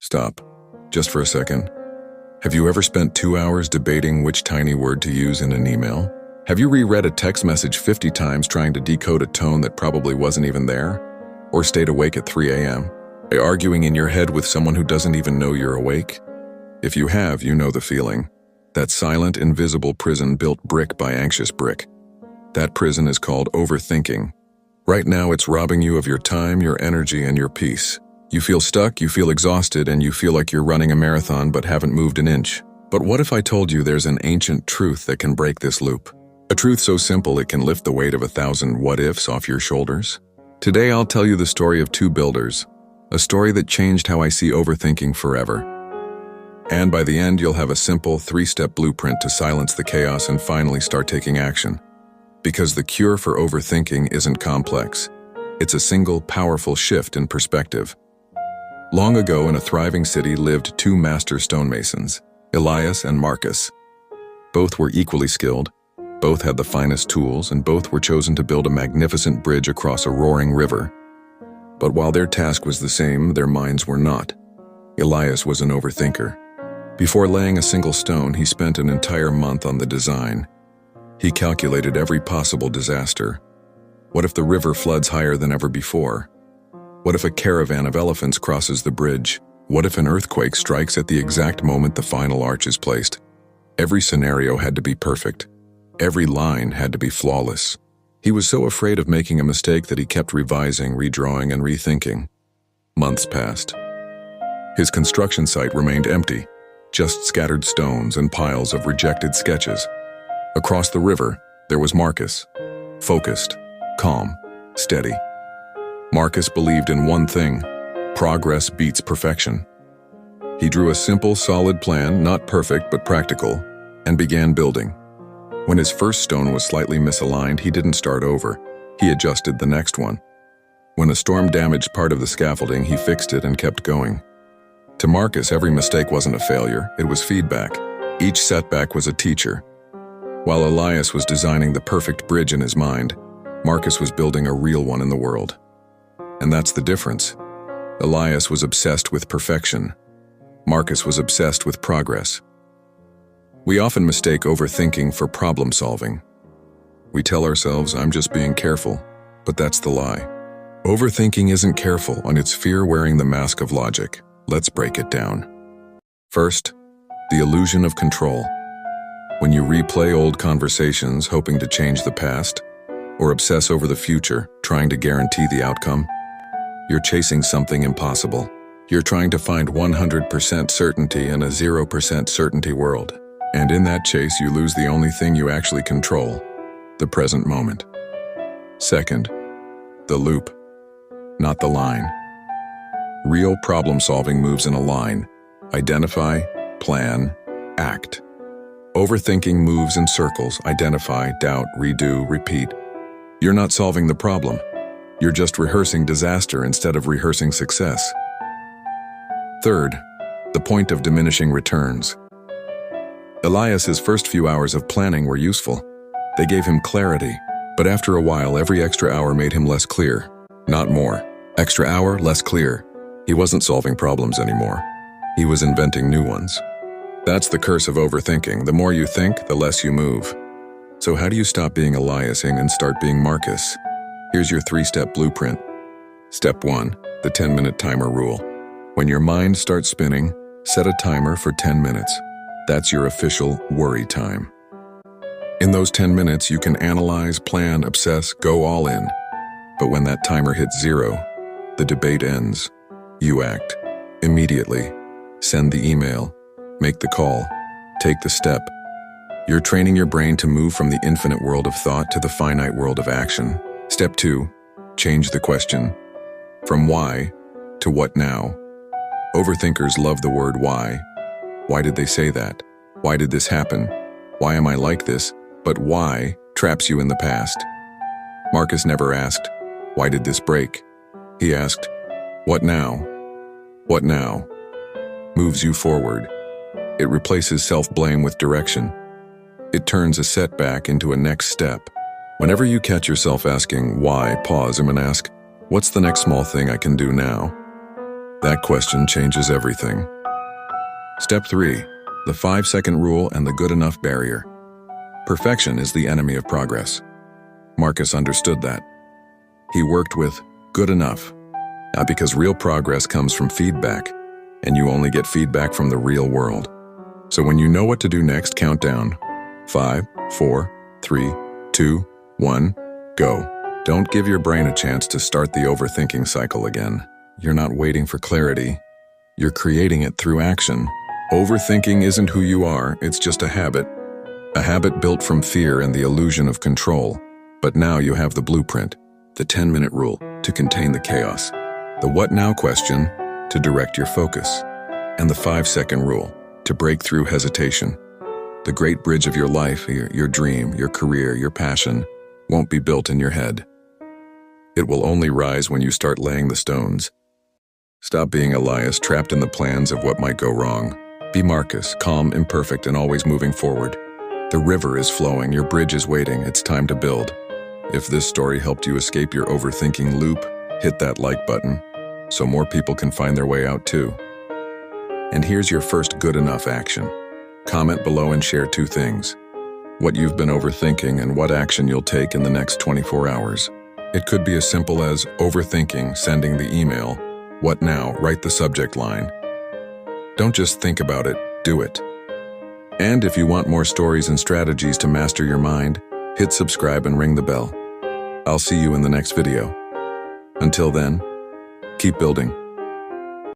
Stop. Just for a second. Have you ever spent 2 hours debating which tiny word to use in an email? Have you reread a text message 50 times trying to decode a tone that probably wasn't even there? Or stayed awake at 3 a.m., arguing in your head with someone who doesn't even know you're awake? If you have, you know the feeling. That silent, invisible prison built brick by anxious brick. That prison is called overthinking. Right now, it's robbing you of your time, your energy, and your peace. You feel stuck, you feel exhausted, and you feel like you're running a marathon but haven't moved an inch. But what if I told you there's an ancient truth that can break this loop? A truth so simple it can lift the weight of 1,000 what-ifs off your shoulders? Today I'll tell you the story of two builders, a story that changed how I see overthinking forever. And by the end, you'll have a simple 3-step blueprint to silence the chaos and finally start taking action. Because the cure for overthinking isn't complex. It's a single, powerful shift in perspective. Long ago in a thriving city lived two master stonemasons, Elias and Marcus. Both were equally skilled, both had the finest tools, and both were chosen to build a magnificent bridge across a roaring river. But while their task was the same, their minds were not. Elias was an overthinker. Before laying a single stone, he spent an entire month on the design. He calculated every possible disaster. What if the river floods higher than ever before? What if a caravan of elephants crosses the bridge? What if an earthquake strikes at the exact moment the final arch is placed? Every scenario had to be perfect. Every line had to be flawless. He was so afraid of making a mistake that he kept revising, redrawing, and rethinking. Months passed. His construction site remained empty, just scattered stones and piles of rejected sketches. Across the river, there was Marcus, focused, calm, steady. Marcus believed in one thing: progress beats perfection. He drew a simple, solid plan, not perfect but practical, and began building. When his first stone was slightly misaligned, he didn't start over. He adjusted the next one. When a storm damaged part of the scaffolding, he fixed it and kept going. To Marcus, every mistake wasn't a failure, it was feedback. Each setback was a teacher. While Elias was designing the perfect bridge in his mind, Marcus was building a real one in the world. And that's the difference. Elias was obsessed with perfection. Marcus was obsessed with progress. We often mistake overthinking for problem solving. We tell ourselves, I'm just being careful, but that's the lie. Overthinking isn't careful, and it's fear wearing the mask of logic. Let's break it down. First, the illusion of control. When you replay old conversations hoping to change the past, or obsess over the future, trying to guarantee the outcome, you're chasing something impossible. You're trying to find 100% certainty in a 0% certainty world. And in that chase, you lose the only thing you actually control, the present moment. Second, the loop, not the line. Real problem-solving moves in a line: identify, plan, act. Overthinking moves in circles: identify, doubt, redo, repeat. You're not solving the problem. You're just rehearsing disaster instead of rehearsing success. Third, the point of diminishing returns. Elias's first few hours of planning were useful. They gave him clarity, but after a while, every extra hour made him less clear. Not more. Extra hour, less clear. He wasn't solving problems anymore. He was inventing new ones. That's the curse of overthinking. The more you think, the less you move. So how do you stop being Eliasing and start being Marcus? Here's your 3-step blueprint. Step 1, the 10-minute timer rule. When your mind starts spinning, set a timer for 10 minutes. That's your official worry time. In those 10 minutes, you can analyze, plan, obsess, go all in. But when that timer hits 0, the debate ends. You act. Immediately. Send the email. Make the call. Take the step. You're training your brain to move from the infinite world of thought to the finite world of action. Step 2, change the question. From why to what now. Overthinkers love the word why. Why did they say that? Why did this happen? Why am I like this? But why traps you in the past. Marcus never asked, why did this break? He asked, what now? What now? Moves you forward. It replaces self-blame with direction. It turns a setback into a next step. Whenever you catch yourself asking why, pause and ask, what's the next small thing I can do now? That question changes everything. Step 3. The 5-second rule and the good enough barrier. Perfection is the enemy of progress. Marcus understood that. He worked with good enough, not because real progress comes from feedback, and you only get feedback from the real world. So when you know what to do next, count down. 5, 4, 3, 2, 1, go. Don't give your brain a chance to start the overthinking cycle again. You're not waiting for clarity. You're creating it through action. Overthinking isn't who you are, it's just a habit. A habit built from fear and the illusion of control. But now you have the blueprint, the 10-minute rule to contain the chaos, the what now question to direct your focus, and the 5-second rule to break through hesitation. The great bridge of your life, your dream, your career, your passion, won't be built in your head. It will only rise when you start laying the stones. Stop being Elias, trapped in the plans of what might go wrong. Be Marcus, calm, imperfect, and always moving forward. The river is flowing, your bridge is waiting, it's time to build. If this story helped you escape your overthinking loop, hit that like button so more people can find their way out too. And here's your first good enough action. Comment below and share 2 things: what you've been overthinking and what action you'll take in the next 24 hours. It could be as simple as overthinking, sending the email. What now? Write the subject line. Don't just think about it, do it. And if you want more stories and strategies to master your mind, hit subscribe and ring the bell. I'll see you in the next video. Until then, keep building.